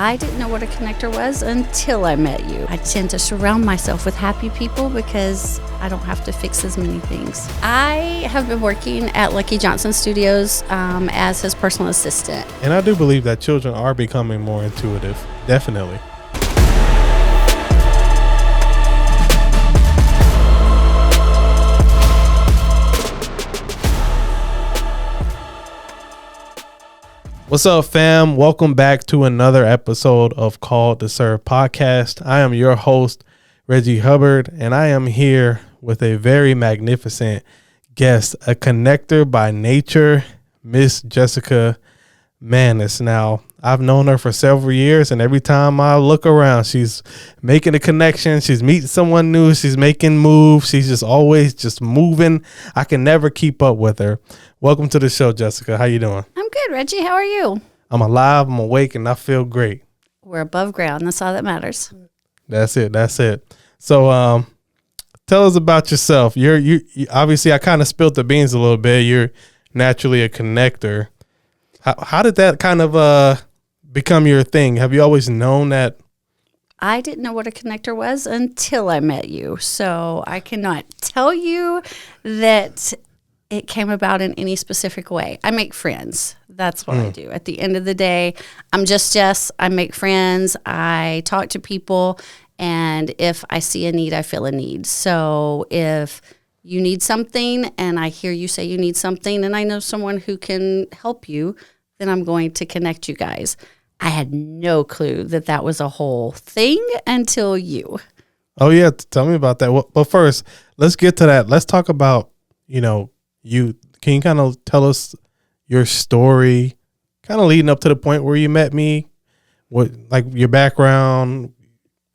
I didn't know what a connector was until I met you. I tend to surround myself with happy people because I don't have to fix as many things. I have been working at Lucky Johnson Studios as his personal assistant. And I do believe that children are becoming more intuitive. Definitely. What's up, fam? Welcome back to another episode of Called to Serve podcast. I am your host, Reggie Hubbard, and I am here with a very magnificent guest, a connector by nature, Miss Jessica Manis. Now, I've known her for several years, and every time I look around, she's making a connection. She's meeting someone new. She's making moves. She's just always just moving. I can never keep up with her. Welcome to the show, Jessica. How you doing? I'm good, Reggie. How are you? I'm alive. I'm awake, and I feel great. We're above ground. That's all that matters. That's it. So, tell us about yourself. You obviously, I kind of spilled the beans a little bit. You're naturally a connector. How did that kind of become your thing? Have you always known that? I didn't know what a connector was until I met you. So I cannot tell you that it came about in any specific way. I make friends. That's what I do. At the end of the day, I'm just Jess. I make friends. I talk to people. And if I see a need, I feel a need. So if you need something and I hear you say you need something and I know someone who can help you, then I'm going to connect you guys. I had no clue that that was a whole thing until you. Oh, yeah. Tell me about that. Well, first, let's get to that. Let's talk about, you. Can you kind of tell us your story, kind of leading up to the point where you met me? What, like your background?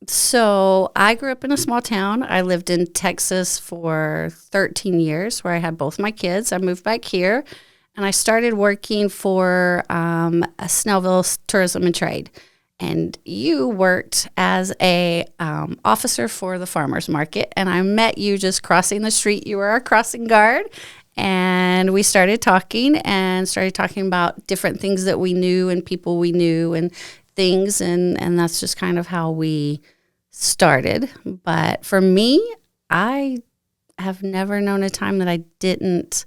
So I grew up in a small town. I lived in Texas for 13 years where I had both my kids. I moved back here and I started working for a Snellville Tourism and Trade. And you worked as a officer for the farmer's market. And I met you just crossing the street. You were our crossing guard. And we started talking about different things that we knew and people we knew and things. And that's just kind of how we started. But for me, I have never known a time that I didn't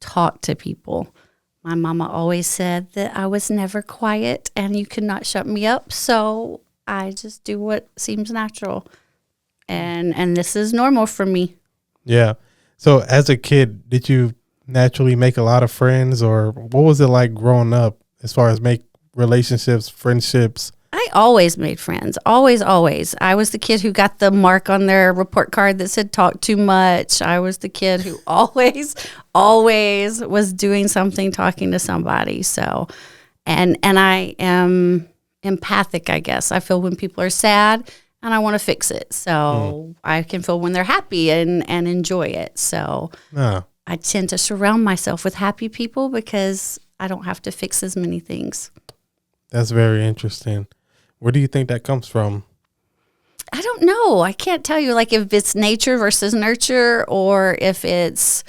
talk to people. My mama always said that I was never quiet and you could not shut me up. So I just do what seems natural. And this is normal for me. Yeah. So as a kid, did you naturally make a lot of friends, or what was it like growing up as far as make relationships, friendships? I always made friends. Always. I was the kid who got the mark on their report card that said talk too much. I was the kid who always was doing something, talking to somebody. So, and I am empathic, I guess. I feel when people are sad and I want to fix it. So I can feel when they're happy and enjoy it. So I tend to surround myself with happy people because I don't have to fix as many things. That's very interesting. Where do you think that comes from? I don't know. I can't tell you like if it's nature versus nurture or if it's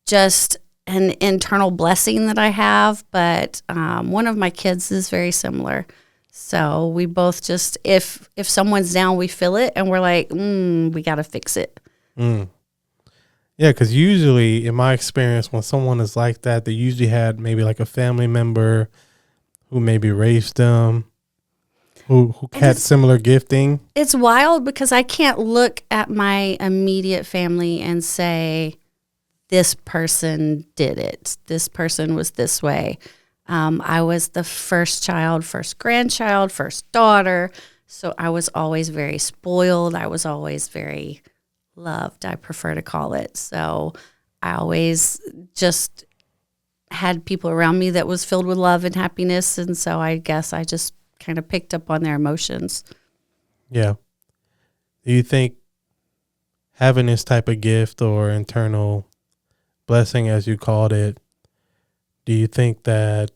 just an internal blessing that I have. But one of my kids is very similar. So we both just, if someone's down, we feel it and we're like, we got to fix it. Yeah, because usually in my experience, when someone is like that, they usually had maybe like a family member who maybe raised them, who had similar gifting. It's wild because I can't look at my immediate family and say, this person did it. This person was this way. I was the first child, first grandchild, first daughter. So I was always very spoiled. I was always very loved, I prefer to call it. So I always just had people around me that was filled with love and happiness. And so I guess I just kind of picked up on their emotions. Yeah. Do you think having this type of gift or internal blessing, as you called it, do you think that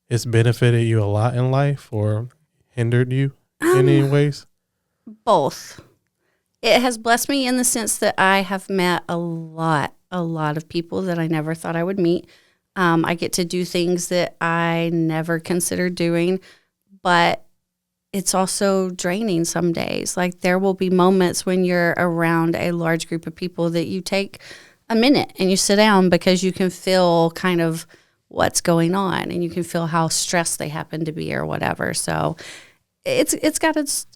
it's benefited you a lot in life or hindered you in any ways? Both. It has blessed me in the sense that I have met a lot of people that I never thought I would meet. I get to do things that I never considered doing, but it's also draining some days. Like there will be moments when you're around a large group of people that you take a minute and you sit down because you can feel kind of what's going on and you can feel how stressed they happen to be or whatever. So it's got its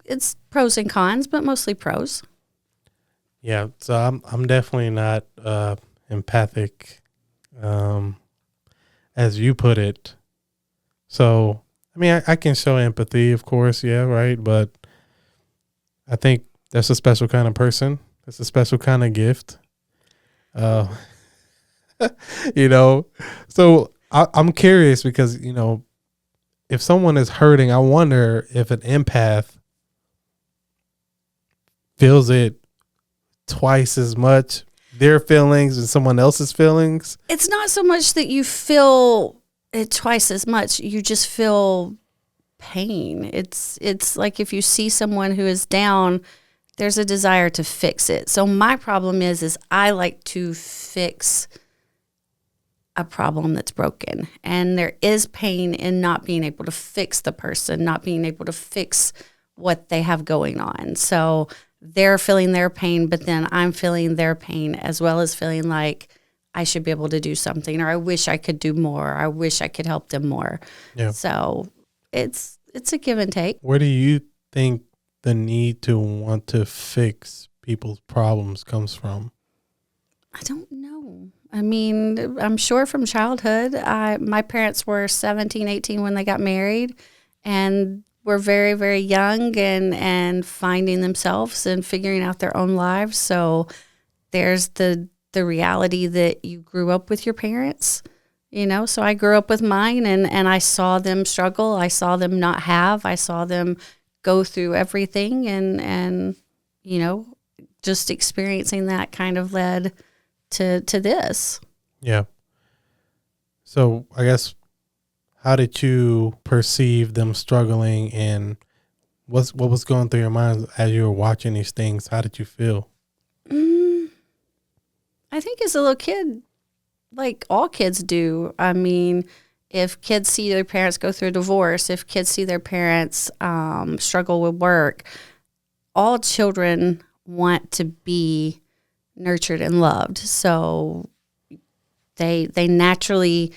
pros and cons, but mostly pros. Yeah, so I'm definitely not empathic, as you put it. So I mean, I can show empathy, of course, yeah, right. But I think that's a special kind of person. It's a special kind of gift. You know, so I'm curious because, you know, if someone is hurting, I wonder if an empath feels it twice as much, their feelings and someone else's feelings. It's not so much that you feel it twice as much. You just feel pain. It's like if you see someone who is down, there's a desire to fix it. So my problem is I like to fix a problem that's broken. And there is pain in not being able to fix the person, not being able to fix what they have going on. So they're feeling their pain, but then I'm feeling their pain as well as feeling like I should be able to do something, or I wish I could do more. Or I wish I could help them more. Yeah. So it's a give and take. Where do you think the need to want to fix people's problems comes from? I don't know. I mean, I'm sure from childhood. My parents were 17, 18 when they got married, and were very, very young and finding themselves and figuring out their own lives. So there's the reality that you grew up with your parents, you know. So I grew up with mine, and I saw them struggle. I saw them not have. I saw them go through everything, and you know, just experiencing that kind of led to this. Yeah. So I guess, how did you perceive them struggling, and what was going through your mind as you were watching these things? How did you feel? I think as a little kid, like all kids do. I mean, if kids see their parents go through a divorce, if kids see their parents struggle with work, all children want to be nurtured and loved. So they naturally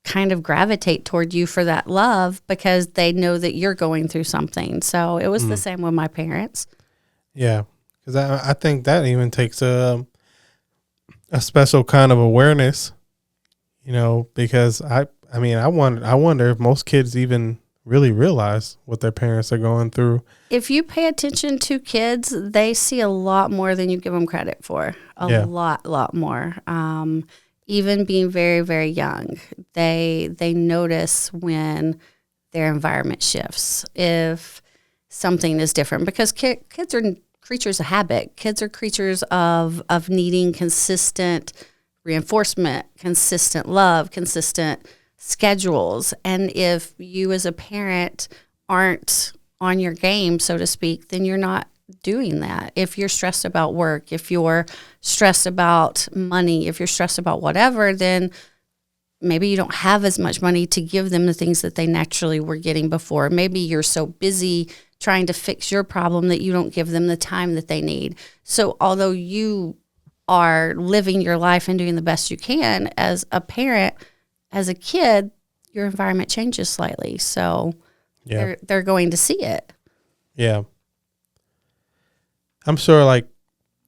kind of gravitate toward you for that love because they know that you're going through something. So it was the same with my parents. Yeah, because I think that even takes a special kind of awareness, you know, because I wonder if most kids even really realize what their parents are going through. If you pay attention to kids, they see a lot more than you give them credit for. A lot more. Even being very, very young, they notice when their environment shifts, if something is different, because kids are creatures of habit. Kids are creatures of needing consistent reinforcement, consistent love, consistent schedules. And if you as a parent aren't on your game, so to speak, then you're not doing that. If you're stressed about work, if you're stressed about money, if you're stressed about whatever, then maybe you don't have as much money to give them the things that they naturally were getting before. Maybe you're so busy trying to fix your problem that you don't give them the time that they need. So although you are living your life and doing the best you can as a parent, as a kid, your environment changes slightly. So they're going to see it. Yeah. I'm sure, like,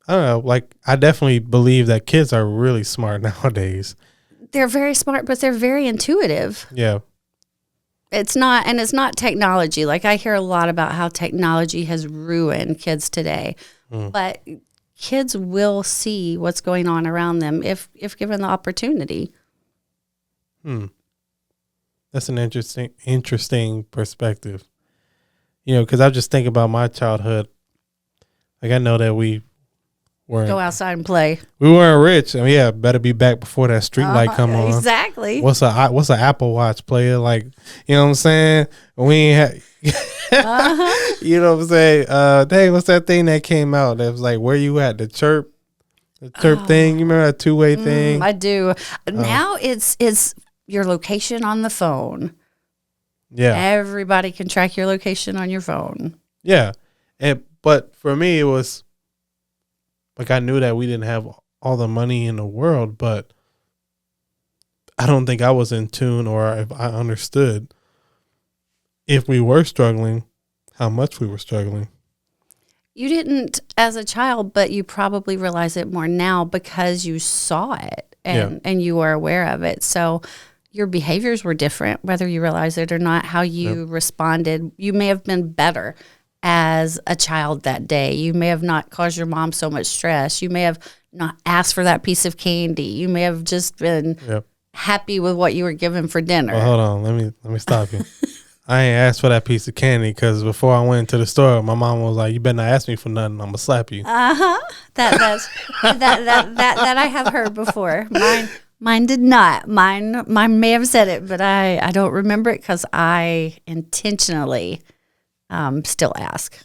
I don't know, like, I definitely believe that kids are really smart nowadays. They're very smart, but they're very intuitive. Yeah. It's not technology. Like, I hear a lot about how technology has ruined kids today. But kids will see what's going on around them if given the opportunity. That's an interesting perspective. You know, because I just think about my childhood. Like, I know that we weren't go outside and play. We weren't rich. I mean, better be back before that street light come on. Exactly. What's an Apple Watch player? Like, you know what I'm saying? We ain't you know what I'm saying? Dang, what's that thing that came out that was like, where you at? The chirp thing. You remember that two-way thing? I do. Now it's your location on the phone. Yeah. Everybody can track your location on your phone. Yeah. But for me, it was like I knew that we didn't have all the money in the world, but I don't think I was in tune or if I understood if we were struggling, how much we were struggling. You didn't as a child, but you probably realize it more now because you saw it and you were aware of it. So your behaviors were different, whether you realize it or not, how you responded. You may have been better as a child that day. You may have not caused your mom so much stress. You may have not asked for that piece of candy. You may have just been happy with what you were given for dinner. Well, hold on. Let me stop you. I ain't asked for that piece of candy because before I went to the store, my mom was like, "You better not ask me for nothing. I'm gonna slap you." That I have heard before. Mine did not. Mine may have said it, but I don't remember it because I intentionally still ask.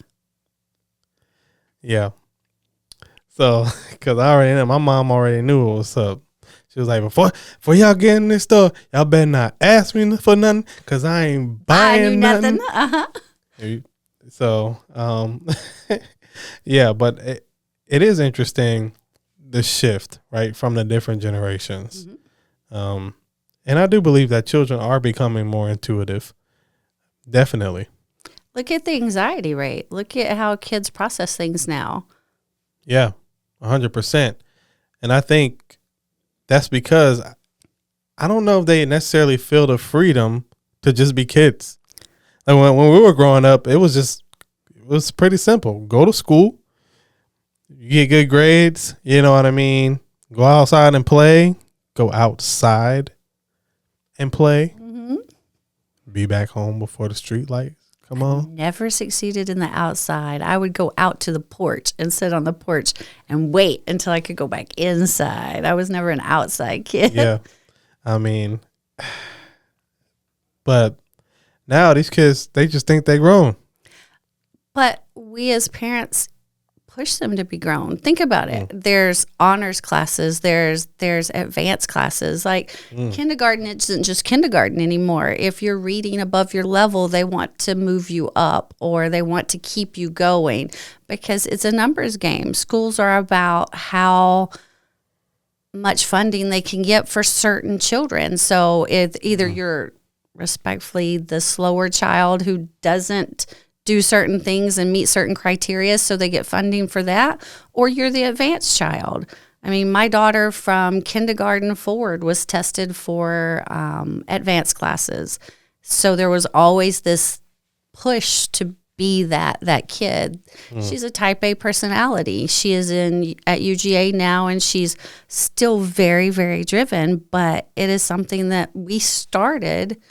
Yeah. So, because my mom already knew what was up. She was like, before y'all get in this store, y'all better not ask me for nothing because I ain't buying nothing. So, yeah, but it is interesting, the shift, right, from the different generations. Mm-hmm. And I do believe that children are becoming more intuitive. Definitely. Look at the anxiety rate. Look at how kids process things now. Yeah, 100%. And I think that's because I don't know if they necessarily feel the freedom to just be kids. Like when we were growing up, it was pretty simple. Go to school, you get good grades, you know what I mean? Go outside and play. Go outside and play. Mm-hmm. Be back home before the street lights come on. Never succeeded in the outside. I would go out to the porch and sit on the porch and wait until I could go back inside. I was never an outside kid. Yeah. I mean, but now these kids, they just think they're grown. But we as parents push them to be grown. Think about it. There's honors classes. There's advanced classes. Like kindergarten isn't just kindergarten anymore. If you're reading above your level, they want to move you up or they want to keep you going because it's a numbers game. Schools are about how much funding they can get for certain children. So if either you're respectfully the slower child who doesn't do certain things and meet certain criteria so they get funding for that, or you're the advanced child. I mean, my daughter from kindergarten forward was tested for advanced classes. So there was always this push to be that kid. She's a type A personality. She is at UGA now, and she's still very, very driven, but it is something that we started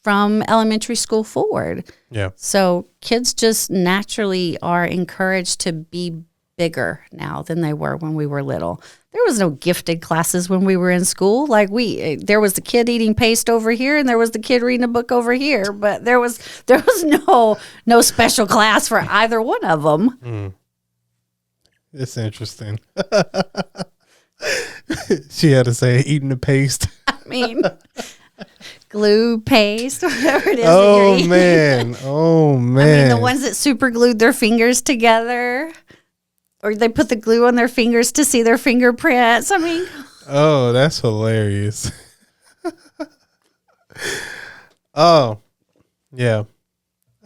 from elementary school forward. Yeah. So kids just naturally are encouraged to be bigger now than they were when we were little. There was no gifted classes when we were in school. Like there was the kid eating paste over here and there was the kid reading a book over here, but there was no special class for either one of them. It's interesting. She had to say eating the paste. I mean, glue, paste, whatever it is. Oh man. I mean, the ones that super glued their fingers together, or they put the glue on their fingers to see their fingerprints. I mean, oh, that's hilarious. Oh, yeah.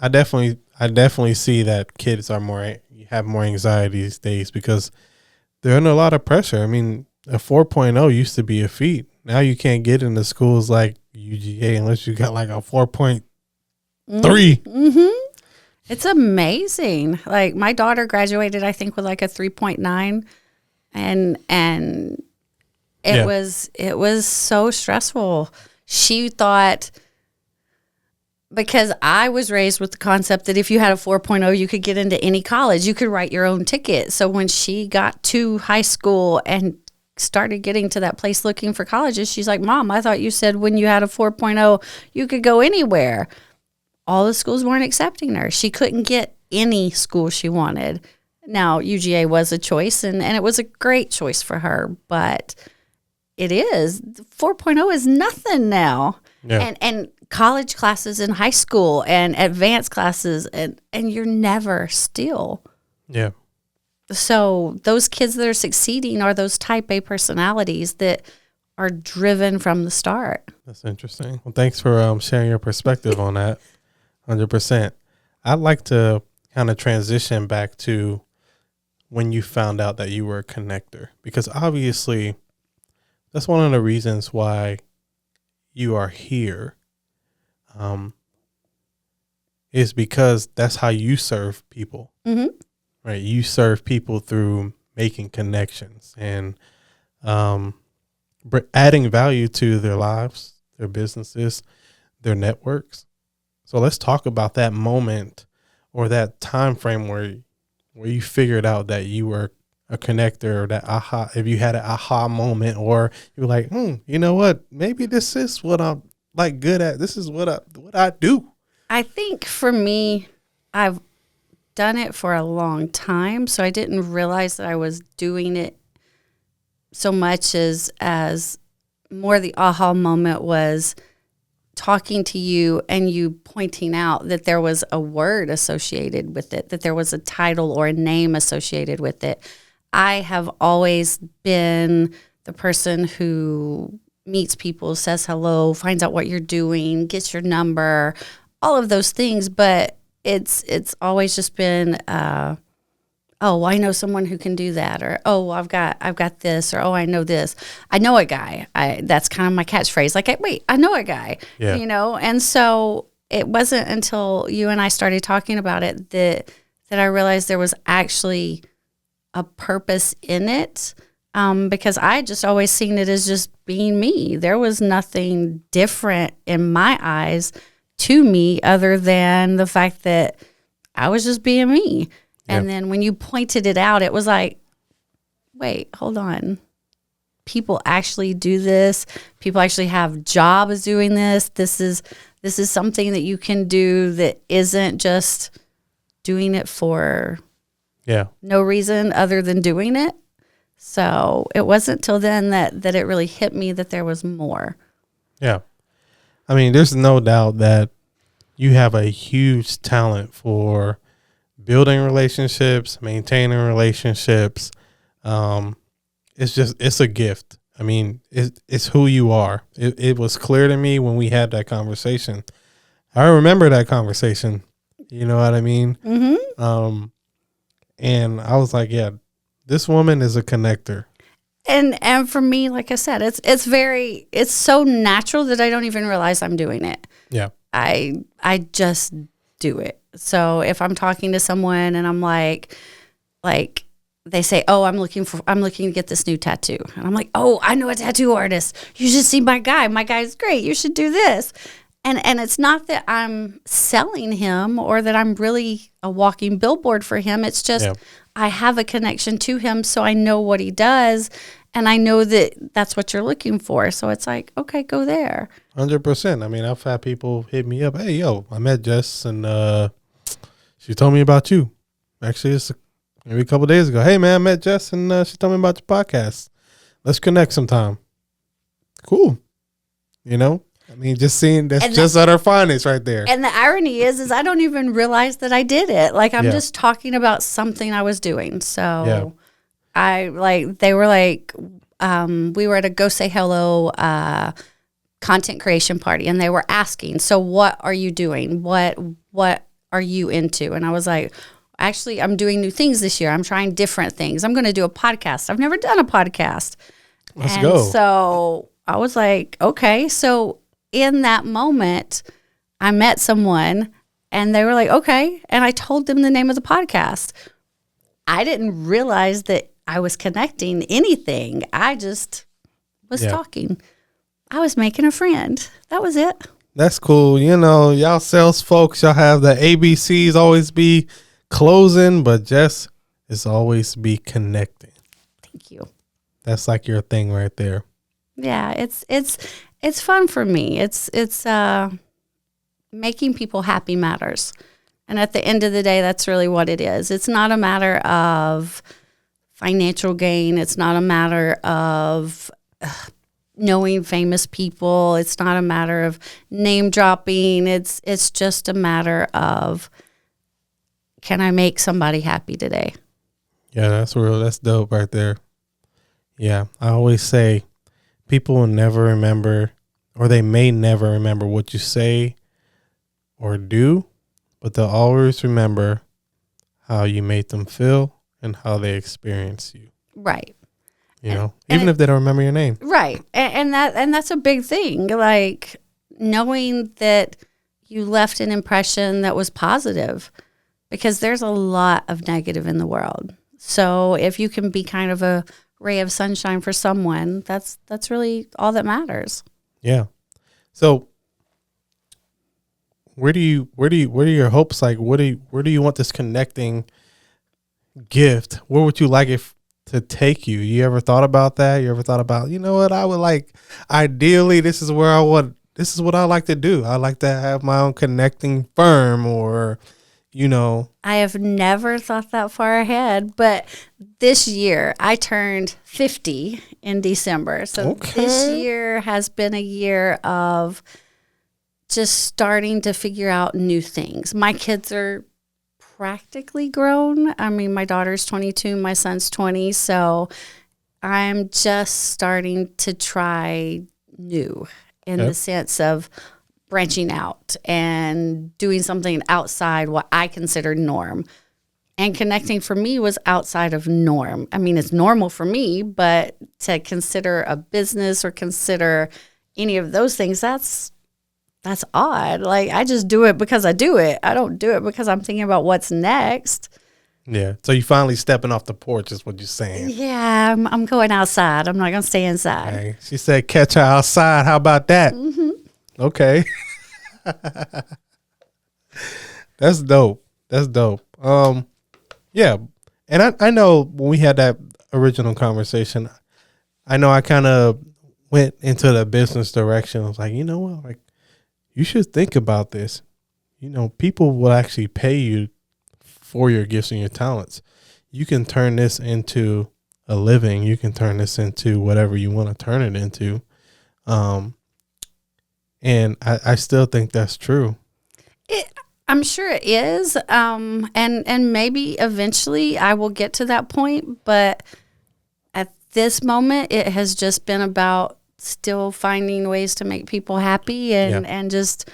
I definitely see that kids have more anxiety these days because they're under a lot of pressure. I mean, a 4.0 used to be a feat. Now you can't get into schools like UGA unless you got like a 4.3. Mm-hmm. It's amazing. Like my daughter graduated, I think, with like a 3.9, and it was so stressful. She thought, because I was raised with the concept that if you had a 4.0, you could get into any college. You could write your own ticket. So when she got to high school and started getting to that place looking for colleges, she's like, Mom, I thought you said when you had a 4.0, you could go anywhere. All the schools weren't accepting her. She couldn't get any school she wanted. Now, UGA was a choice, and it was a great choice for her, but it is. 4.0 is nothing now. Yeah. And college classes in high school and advanced classes, and you're never still. Yeah. So those kids that are succeeding are those type A personalities that are driven from the start. That's interesting. Well, thanks for sharing your perspective on that. 100%. I'd like to kind of transition back to when you found out that you were a connector, because obviously that's one of the reasons why you are here, is because that's how you serve people, right? You serve people through making connections and adding value to their lives, their businesses, their networks. So let's talk about that moment or that time frame where you figured out that you were a connector, or that if you had an aha moment, or you were like, you know what, maybe this is what I'm like good at. This is what I do. I think for me, I've done it for a long time, so I didn't realize that I was doing it so much as more the aha moment was talking to you and you pointing out that there was a word associated with it, that there was a title or a name associated with it. I have always been the person who meets people, says hello, finds out what you're doing, gets your number, all of those things. But it's always just been, oh, I know someone who can do that, or oh, I've got this, or oh, I know this. I know a guy. That's kind of my catchphrase. Like, wait, I know a guy. Yeah. You know. And so it wasn't until you and I started talking about it that I realized there was actually a purpose in it, because I just always seen it as just being me. There was nothing different in my eyes to me other than the fact that I was just being me. And then when you pointed it out, it was like, wait, hold on. People actually do this. People actually have jobs doing this. This is something that you can do that isn't just doing it for no reason other than doing it. So it wasn't till then that it really hit me that there was more. Yeah. I mean, there's no doubt that you have a huge talent for building relationships, maintaining relationships. It's a gift. I mean, it's who you are. It was clear to me when we had that conversation. I remember that conversation. You know what I mean? Mm-hmm. And I was like, yeah, this woman is a connector. And for me, like I said, it's so natural that I don't even realize I'm doing it. Yeah. I just do it. So if I'm talking to someone and I'm like they say, oh, I'm looking to get this new tattoo. And I'm like, oh, I know a tattoo artist. You should see my guy. My guy's great. You should do this. And it's not that I'm selling him or that I'm really a walking billboard for him. It's just I have a connection to him, so I know what he does, and I know that that's what you're looking for. So it's like, okay, go there. 100%. I mean, I've had people hit me up. Hey, yo, I met Jess, and she told me about you. Actually, it's maybe a couple of days ago. Hey, man, I met Jess, and she told me about your podcast. Let's connect sometime. Cool. You know? I mean, just seeing that's just at our finest right there. And the irony is I don't even realize that I did it. Like, I'm just talking about something I was doing. So they were like, we were at a Go Say Hello content creation party, and they were asking, so what are you doing? What are you into? And I was like, actually, I'm doing new things this year. I'm trying different things. I'm going to do a podcast. I've never done a podcast. Let's go. So I was like, okay. So in that moment, I met someone and they were like, okay. And I told them the name of the podcast. I didn't realize that I was connecting anything. I just was talking. I was making a friend. That was it. That's cool. You know, y'all sales folks, y'all have the ABCs always be closing, but Jess is always be connecting. Thank you. That's like your thing right there. Yeah, it's fun for me. It's making people happy matters. And at the end of the day, that's really what it is. It's not a matter of financial gain. It's not a matter of knowing famous people. It's not a matter of name dropping. It's just a matter of, can I make somebody happy today? Yeah, that's real. That's dope right there. Yeah, I always say people will never remember, or they may never remember what you say or do, but they'll always remember how you made them feel and how they experience you. Right. You know, even if they don't remember your name. Right. And that's a big thing. Like, knowing that you left an impression that was positive, because there's a lot of negative in the world. So if you can be kind of a ray of sunshine for someone, that's really all that matters. Yeah. So what are your hopes? Like, where do you want this connecting gift? Where would you like it to take you? You ever thought about that? You ever thought about, you know what, I would like, ideally, this is what I like to do. I like to have my own connecting firm, or, you know. I have never thought that far ahead, but this year I turned 50 in December. So This year has been a year of just starting to figure out new things. My kids are practically grown. I mean, my daughter's 22, my son's 20. So I'm just starting to try new in the sense of branching out and doing something outside what I consider norm. And connecting for me was outside of norm. I mean, it's normal for me, but to consider a business or consider any of those things, that's odd. Like, I just do it because I do it. I don't do it because I'm thinking about what's next. Yeah. So you finally stepping off the porch is what you're saying. Yeah, I'm going outside. I'm not going to stay inside. Okay. She said, catch her outside. How about that? Mm-hmm. Okay. That's dope. Yeah. And I know when we had that original conversation, I know I kind of went into the business direction. I was like, you know what? Like, you should think about this. You know, people will actually pay you for your gifts and your talents. You can turn this into a living. You can turn this into whatever you want to turn it into. And I still think that's true. I'm sure it is. And maybe eventually I will get to that point. But at this moment, it has just been about still finding ways to make people happy and just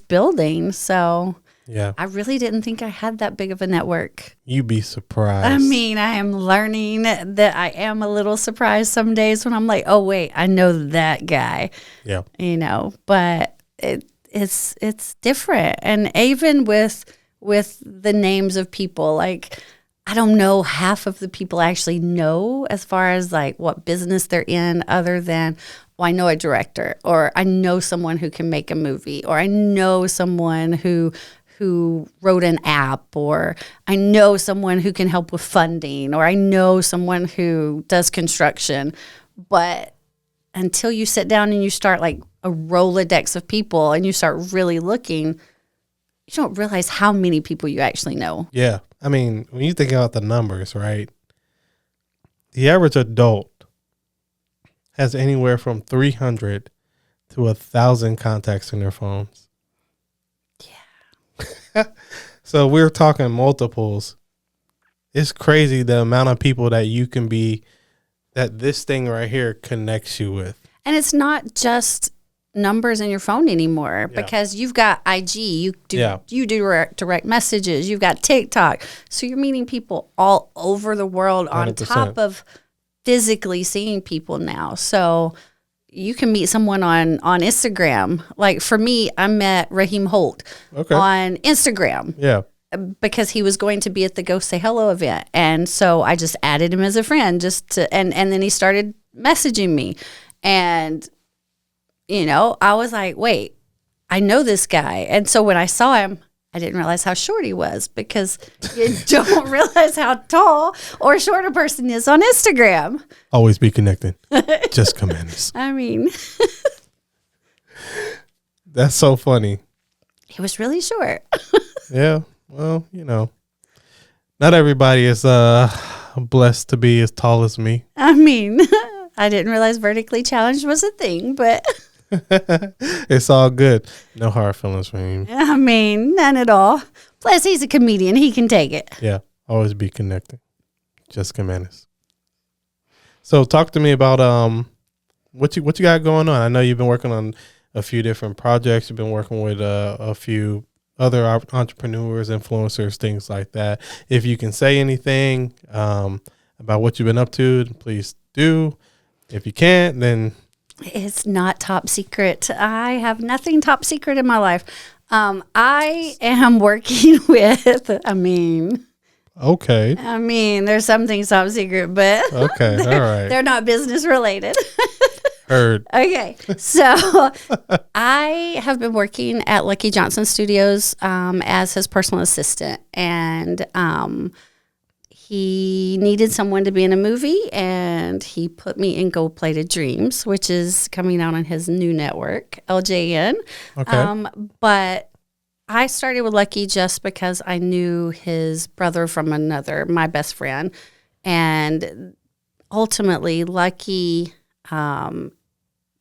building. So yeah, I really didn't think I had that big of a network. You'd be surprised. I mean, I am learning that I am a little surprised some days when I'm like, oh wait, I know that guy. Yeah. You know, but it's different. And even with the names of people, like, I don't know half of the people I actually know as far as like what business they're in, other than, I know a director, or I know someone who can make a movie, or I know someone who wrote an app, or I know someone who can help with funding, or I know someone who does construction. But until you sit down and you start like a Rolodex of people and you start really looking, you don't realize how many people you actually know. Yeah. I mean, when you think about the numbers, right? The average adult has anywhere from 300 to 1,000 contacts in their phones. Yeah. So we're talking multiples. It's crazy the amount of people that you can be, that this thing right here connects you with. And it's not just numbers in your phone anymore, because you've got IG, you do direct messages, you've got TikTok. So you're meeting people all over the world 100%. On top of physically seeing people now. So you can meet someone on Instagram. Like for me, I met Raheem Holt on Instagram. Yeah. Because he was going to be at the Go Say Hello event. And so I just added him as a friend and then he started messaging me. And, you know, I was like, wait, I know this guy. And so when I saw him, I didn't realize how short he was, because you don't realize how tall or short a person is on Instagram. Always be connected. Just commence. I mean. That's so funny. He was really short. Yeah. Well, you know, not everybody is blessed to be as tall as me. I mean. I didn't realize vertically challenged was a thing, but It's all good. No hard feelings for him. I mean, none at all. Plus, he's a comedian. He can take it. Yeah, always be connected. Jessica Manis. So talk to me about what you got going on. I know you've been working on a few different projects. You've been working with a few other entrepreneurs, influencers, things like that. If you can say anything about what you've been up to, please do. If you can't, then it's not top secret. I have nothing top secret in my life. I am working with, okay. There's some things top secret, but Okay, all right. they're not business related. Heard. Okay, so I have been working at Lucky Johnson Studios as his personal assistant, and he needed someone to be in a movie, and he put me in Gold Plated Dreams, which is coming out on his new network, LJN. Okay. But I started with Lucky just because I knew his brother from another, my best friend, and ultimately Lucky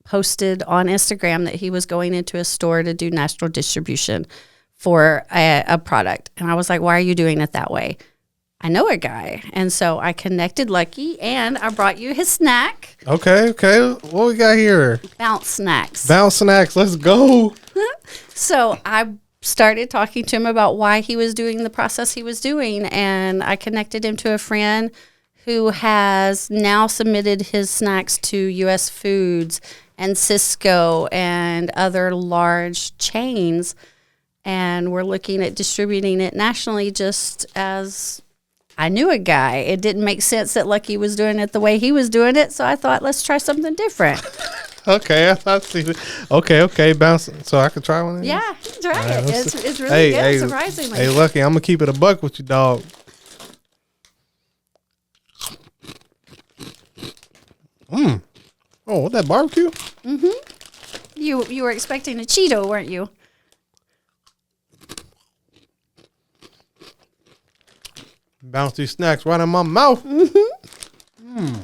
posted on Instagram that he was going into a store to do national distribution for a product. And I was like, why are you doing it that way? I know a guy. And so I connected Lucky, and I brought you his snack. Okay. What we got here? Bounce Snacks. Bounce Snacks. Let's go. So I started talking to him about why he was doing the process he was doing. And I connected him to a friend who has now submitted his snacks to US Foods and Cisco and other large chains. And we're looking at distributing it nationally, just as I knew a guy. It didn't make sense that Lucky was doing it the way he was doing it. So I thought, let's try something different. Okay, I see. Okay, bounce. So I could try one of these? Yeah, try it. It's really good, hey, surprisingly. Hey, Lucky, I'm going to keep it a buck with you, dog. Oh, what, that barbecue? Mm-hmm. You were expecting a Cheeto, weren't you? Bounce these snacks right in my mouth. Mm-hmm.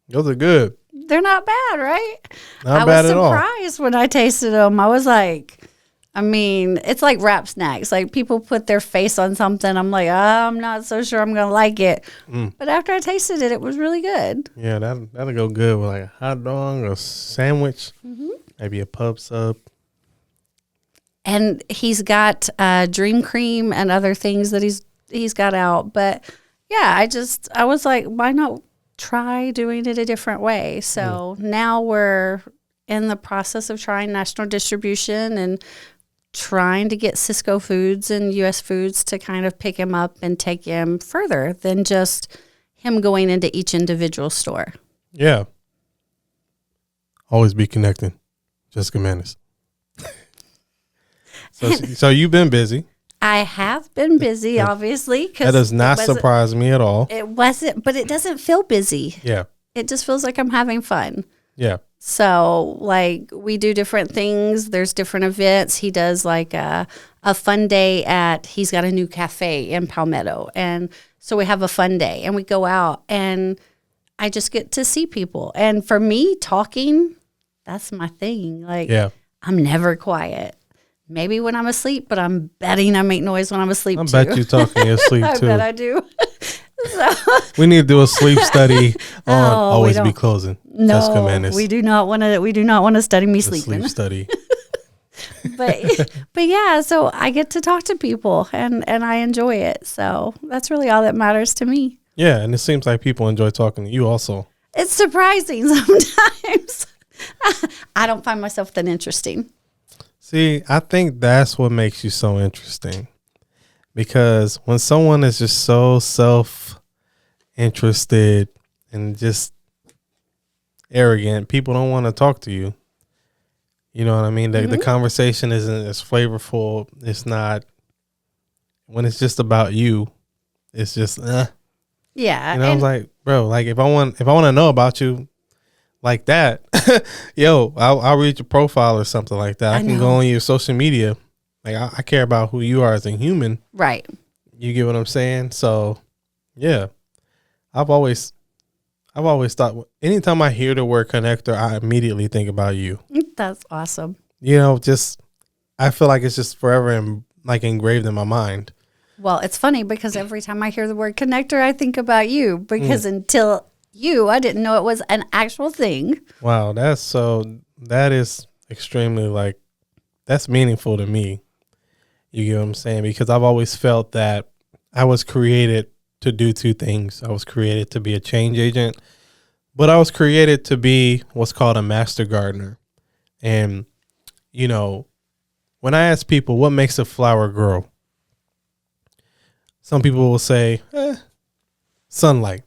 Those are good. They're not bad, right? Not bad at all. I was surprised when I tasted them. I was like, it's like wrap snacks. Like people put their face on something. I'm like, I'm not so sure I'm going to like it. But after I tasted it, it was really good. Yeah, that'll go good with like a hot dog or a sandwich, maybe a pub sub. And he's got Dream Cream and other things that he's got out. But yeah, I was like, why not try doing it a different way? So now we're in the process of trying national distribution and trying to get Cisco Foods and US Foods to kind of pick him up and take him further than just him going into each individual store. Yeah. Always be connecting. Jessica Manis. So you've been busy. I have been busy, obviously. That does not surprise me at all. It wasn't, but it doesn't feel busy. Yeah. It just feels like I'm having fun. Yeah. So, like, we do different things. There's different events. He does, like, a fun day he's got a new cafe in Palmetto. And so we have a fun day, and we go out, and I just get to see people. And for me, talking, that's my thing. Like, I'm never quiet. Maybe when I'm asleep, but I'm betting I make noise when I'm asleep, too. I bet you talk in your sleep, too. I bet I do. So, we need to do a sleep study on always be closing. Jessica Manis. We do not want to study me sleeping. Sleep study. but yeah, so I get to talk to people and I enjoy it. So that's really all that matters to me. Yeah, and it seems like people enjoy talking to you also. It's surprising sometimes. I don't find myself that interesting. See, I think that's what makes you so interesting. Because when someone is just so self-interested and just arrogant, people don't want to talk to you. You know what I mean? The conversation isn't as flavorful. It's not, when it's just about you, it's just, Yeah. You know, I was like, bro, like if I want to know about you like that, yo, I'll read your profile or something like that. I can go on your social media. Like I care about who you are as a human. Right. You get what I'm saying? So yeah, I've always I've always thought anytime I hear the word connector, I immediately think about you. That's awesome. You know, just I feel like it's just forever engraved in my mind. Well, it's funny because every time I hear the word connector, I think about you because until you, I didn't know it was an actual thing. Wow, that is extremely that's meaningful to me. You get what I'm saying? Because I've always felt that I was created to do two things. I was created to be a change agent, but I was created to be what's called a master gardener. And, you know, when I ask people what makes a flower grow, some people will say, sunlight,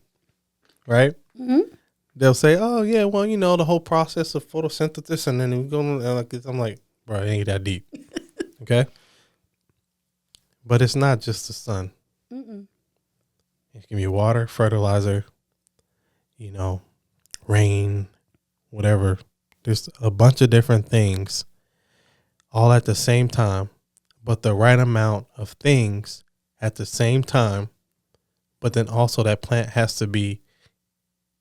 right? Mm-hmm. They'll say, oh, yeah, well, you know, the whole process of photosynthesis. And then we go, I'm like, bro, it ain't that deep. Okay. But it's not just the sun. Mm-mm. It can be water, fertilizer, you know, rain, whatever. There's a bunch of different things all at the same time, but the right amount of things at the same time. But then also that plant has to be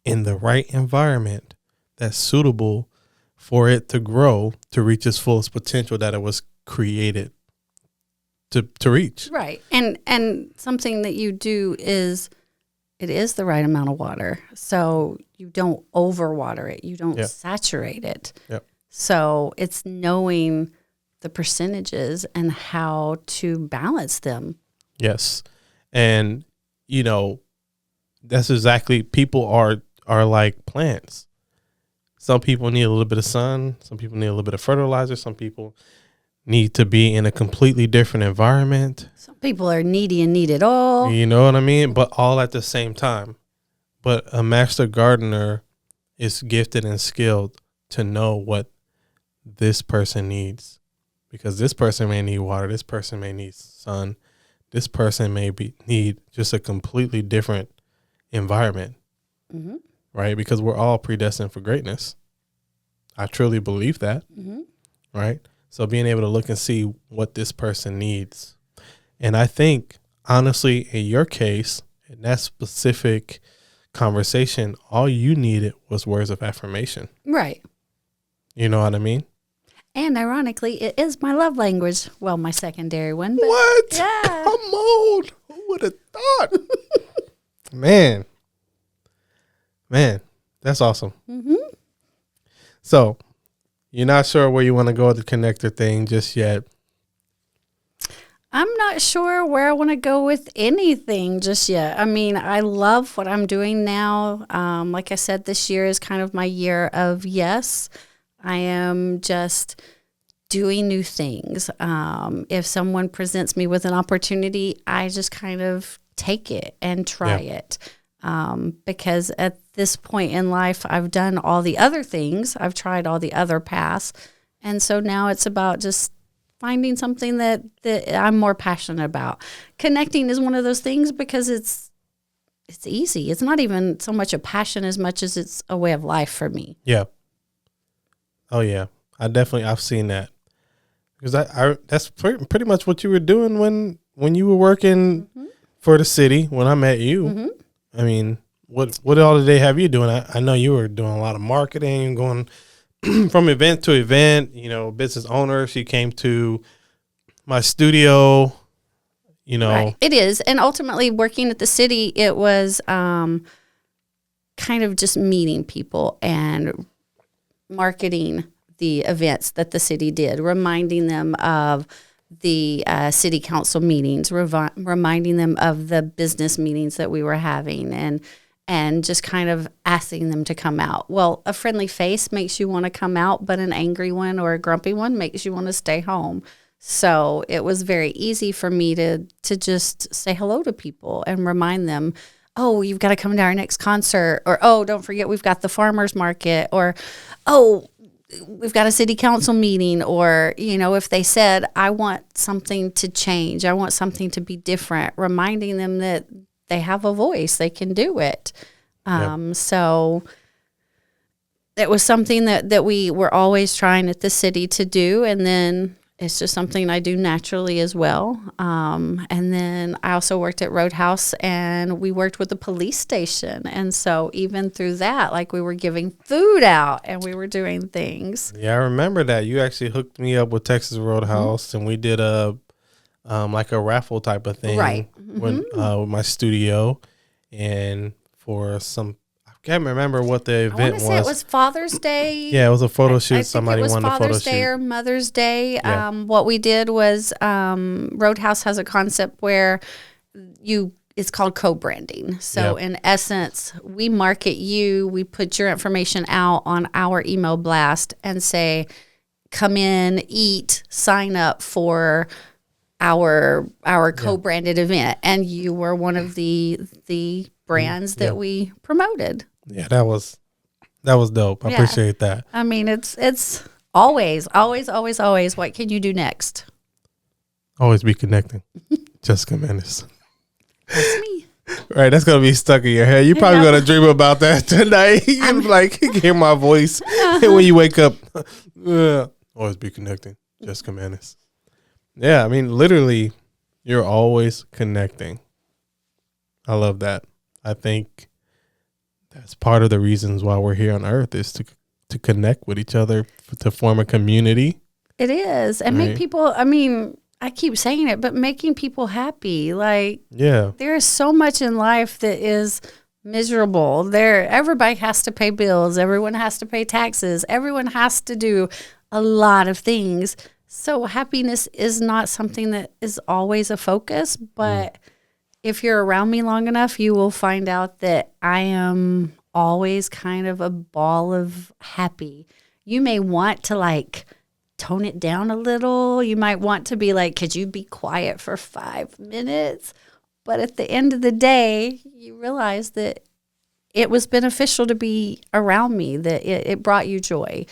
in the right environment that's suitable for it to grow to reach its fullest potential that it was created to reach. Right. And something that you do is it is the right amount of water. So you don't overwater it. You don't saturate it. Yep. So it's knowing the percentages and how to balance them. Yes. And, you know, that's exactly, people are like plants. Some people need a little bit of sun. Some people need a little bit of fertilizer. Some people need to be in a completely different environment. Some people are needy and need it all. You know what I mean? But all at the same time. But a master gardener is gifted and skilled to know what this person needs. Because this person may need water. This person may need sun. This person may need just a completely different environment. Mm-hmm. Right? Because we're all predestined for greatness. I truly believe that. Mm-hmm. Right? So being able to look and see what this person needs. And I think, honestly, in your case, in that specific conversation, all you needed was words of affirmation. Right. You know what I mean? And ironically, it is my love language. Well, my secondary one. But What? Yeah. Come on. Who would have thought? Man, that's awesome. Mm-hmm. So you're not sure where you want to go with the connector thing just yet. I'm not sure where I want to go with anything just yet. I mean, I love what I'm doing now. Like I said, this year is kind of my year of yes. I am just doing new things. If someone presents me with an opportunity, I just kind of take it and try it. Because at this point in life, I've done all the other things. I've tried all the other paths. And so now it's about just finding something that I'm more passionate about. Connecting is one of those things because it's easy. It's not even so much a passion as much as it's a way of life for me. Yeah. Oh, yeah. I've seen that. Because that's pretty much what you were doing when you were working for the city when I met you. Mm-hmm. I mean, what all did they have you doing? I know you were doing a lot of marketing, going from event to event, you know, business owner. She came to my studio, you know. Right. It is. And ultimately working at the city, it was kind of just meeting people and marketing the events that the city did, reminding them of the city council meetings, reminding them of the business meetings that we were having, and just kind of asking them to come out. Well, a friendly face makes you want to come out, but an angry one or a grumpy one makes you want to stay home. So it was very easy for me to just say hello to people and remind them, oh, you've got to come to our next concert, or, oh, don't forget we've got the farmer's market, or, oh, we've got a city council meeting, or, you know, if they said, I want something to change, I want something to be different, reminding them that they have a voice, they can do it. So it was something that we were always trying at the city to do. And then It's just something I do naturally as well. And then I also worked at Roadhouse, and we worked with the police station. And so even through that, like, we were giving food out and we were doing things. Yeah, I remember that. You actually hooked me up with Texas Roadhouse, and we did a like a raffle type of thing, Right. with my studio, and for some, I can't remember what the I event want to say it was Father's Day. Yeah, it was a photo I shoot. think Somebody it was wanted a photo Father's Day shoot. or Mother's Day. Yeah. What we did was Roadhouse has a concept where it's called co-branding. So in essence, we market you, we put your information out on our email blast and say, come in, eat, sign up for our co-branded event. And you were one of the brands that we promoted. Yeah, that was dope. I appreciate that. I mean, it's always what can you do next? Always be connecting. Jessica Menace. That's me. Right, that's gonna be stuck in your head. You're probably gonna dream about that tonight. I'm like, you can hear my voice when you wake up. Always be connecting. Jessica Menace. Yeah, I mean, literally, you're always connecting. I love that. I think that's part of the reasons why we're here on Earth, is to connect with each other, to form a community. It is. And make people, I mean, I keep saying it, but making people happy. Like, there is so much in life that is miserable. Everybody has to pay bills. Everyone has to pay taxes. Everyone has to do a lot of things. So happiness is not something that is always a focus, but if you're around me long enough, you will find out that I am always kind of a ball of happy. You may want to like tone it down a little. You might want to be like, could you be quiet for 5 minutes? But at the end of the day, you realize that it was beneficial to be around me, that it brought you joy.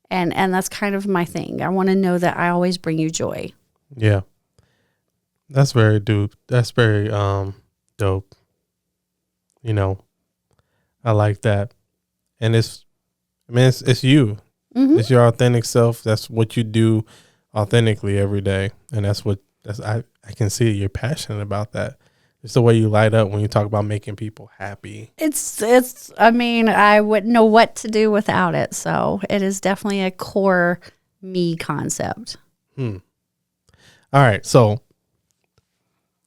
And that's kind of my thing. I want to know that I always bring you joy. Yeah. That's very dope. That's very dope. You know, I like that. And it's you. Mm-hmm. It's your authentic self. That's what you do authentically every day. And I can see you're passionate about that. It's the way you light up when you talk about making people happy. I mean, I wouldn't know what to do without it. So it is definitely a core me concept. All right. So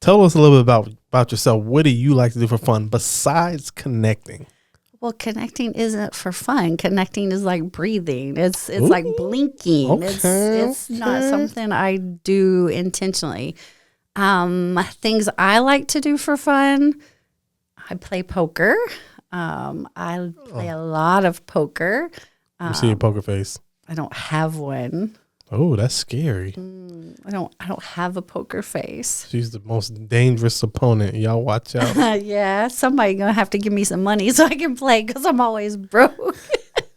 tell us a little bit about yourself. What do you like to do for fun besides connecting? Well, connecting isn't for fun. Connecting is like breathing. It's like blinking. Okay, it's not something I do intentionally. Things I like to do for fun. I play poker. I play a lot of poker. You see your poker face. I don't have one. Oh, that's scary. I don't have a poker face. She's the most dangerous opponent. Y'all watch out. Yeah, somebody gonna have to give me some money so I can play because I'm always broke.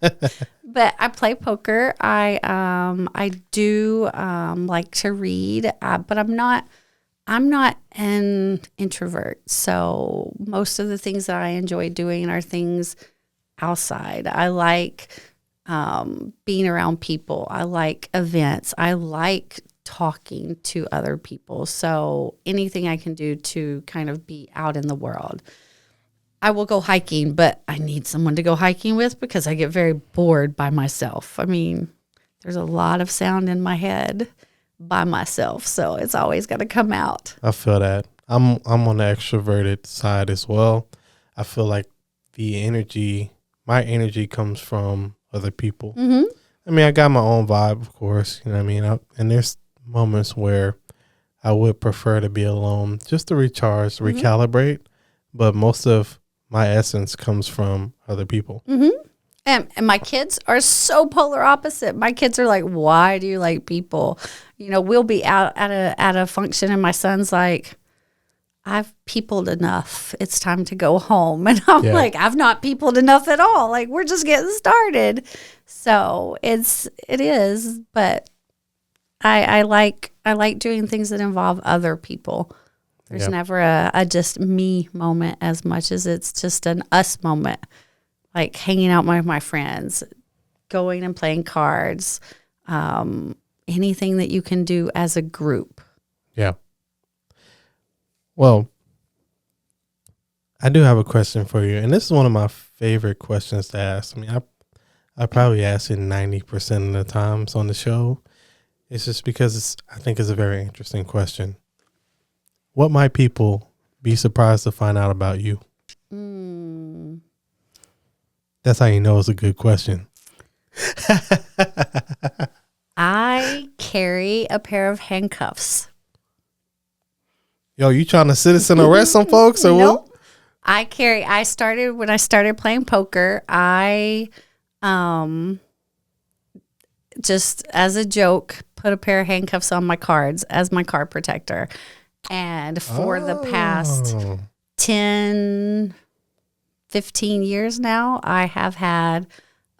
But I play poker. I do like to read, but I'm not an introvert. So most of the things that I enjoy doing are things outside. I like being around people. I like events. I like talking to other people. So anything I can do to kind of be out in the world. I will go hiking, but I need someone to go hiking with because I get very bored by myself. I mean, there's a lot of sound in my head by myself, so it's always got to come out. I feel that. I'm on the extroverted side as well. I feel like my energy comes from other people. Mm-hmm. I mean, I got my own vibe, of course. You know what I mean? And there's moments where I would prefer to be alone just to recharge, recalibrate. But most of my essence comes from other people. Mm-hmm. And my kids are so polar opposite. My kids are like, why do you like people? You know, we'll be out at a function and my son's like, I've peopled enough. It's time to go home. And I'm like, I've not peopled enough at all. Like, we're just getting started. So it is, but I like doing things that involve other people. There's never a just me moment as much as it's just an us moment. Like hanging out with my friends, going and playing cards, anything that you can do as a group. Yeah. Well, I do have a question for you, and this is one of my favorite questions to ask. I mean, I probably ask it 90% of the times on the show. It's just because I think it's a very interesting question. What might people be surprised to find out about you? That's how you know it's a good question. I carry a pair of handcuffs. Yo, you trying to citizen arrest some folks or Nope. what? When I started playing poker, I just as a joke put a pair of handcuffs on my cards as my card protector. And for the past 10, 15 years now, I have had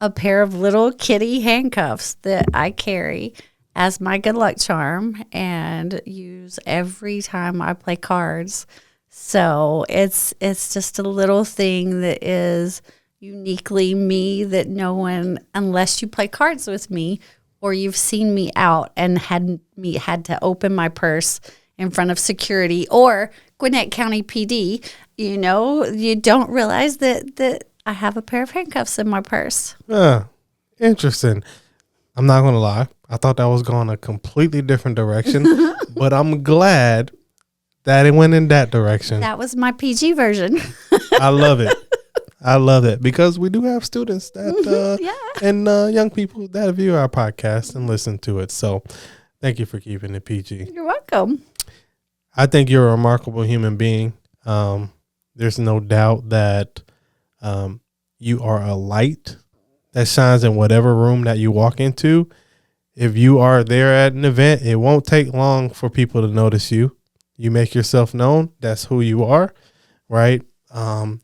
a pair of little kitty handcuffs that I carry as my good luck charm and use every time I play cards. So it's just a little thing that is uniquely me that no one, unless you play cards with me or you've seen me out and had to open my purse in front of security or Gwinnett County PD, you don't realize that I have a pair of handcuffs in my purse. Interesting. I'm not going to lie. I thought that was going a completely different direction, but I'm glad that it went in that direction. That was my PG version. I love it. I love it because we do have students that and young people that view our podcast and listen to it. So thank you for keeping it PG. You're welcome. I think you're a remarkable human being. There's no doubt that you are a light that shines in whatever room that you walk into. If you are there at an event, it won't take long for people to notice you. You make yourself known. That's who you are, right?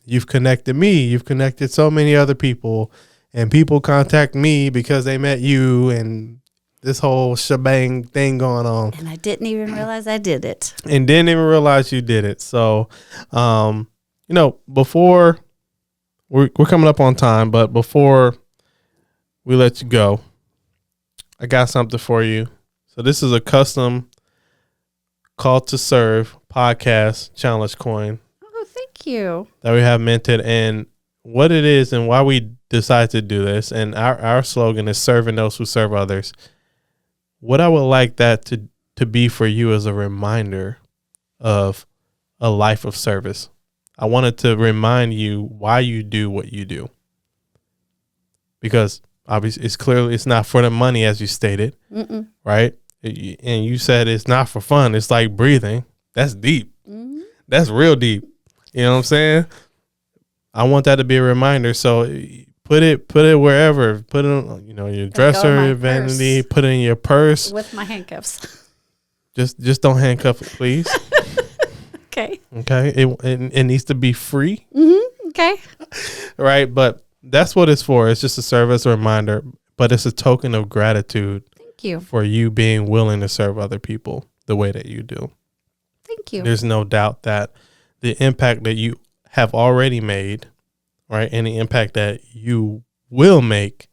You've connected me. You've connected so many other people, and people contact me because they met you and this whole shebang thing going on. And I didn't even realize I did it. And didn't even realize you did it. So, before we're coming up on time, but before we let you go, I got something for you. So this is a custom Call to Serve podcast challenge coin. Oh, thank you. That we have minted, and what it is and why we decided to do this. And our slogan is serving those who serve others. What I would like that to be for you as a reminder of a life of service. I wanted to remind you why you do what you do. Because obviously it's not for the money, as you stated, right? And you said it's not for fun. It's like breathing. That's deep. Mm-hmm. That's real deep. You know what I'm saying? I want that to be a reminder. So put it wherever. Put it on, your dresser, your vanity. Put it in your purse with my handcuffs. Just don't handcuff it, please. Okay. Okay. It needs to be free. Mm-hmm. Okay. Right, but that's what it's for. It's just a service reminder, but it's a token of gratitude. Thank you. For you being willing to serve other people the way that you do. Thank you. There's no doubt that the impact that you have already made, right, and the impact that you will make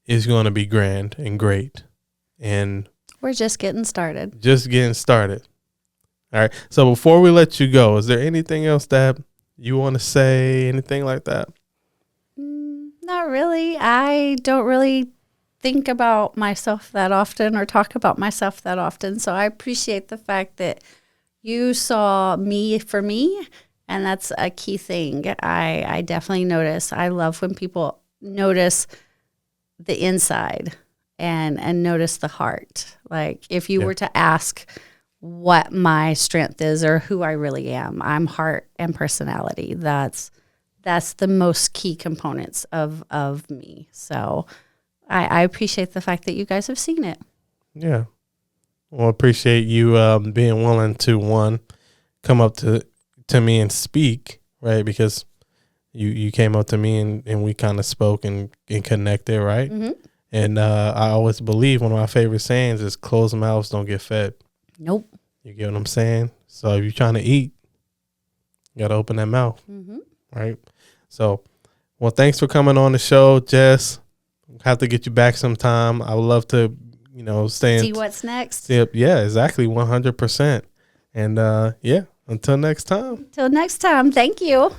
is going to be grand and great. And we're just getting started. All right. So before we let you go, is there anything else that you want to say? Anything like that? Not really. I don't really think about myself that often or talk about myself that often. So I appreciate the fact that you saw me for me, and that's a key thing. I definitely notice. I love when people notice the inside and notice the heart. Like if you were to ask what my strength is or who I really am, I'm heart and personality. That's the most key components of me. So I appreciate the fact that you guys have seen it. Yeah. Well, appreciate you being willing to come up to me and speak, right? Because you came up to me and we kind of spoke and connected, right? Mm-hmm. And I always believe one of my favorite sayings is closed mouths don't get fed. Nope. You get what I'm saying? So if you're trying to eat, you got to open that mouth, right? So, well, thanks for coming on the show, Jess. Have to get you back sometime. I would love to staying. See what's next. Yeah, exactly. 100%. And until next time. Till next time. Thank you.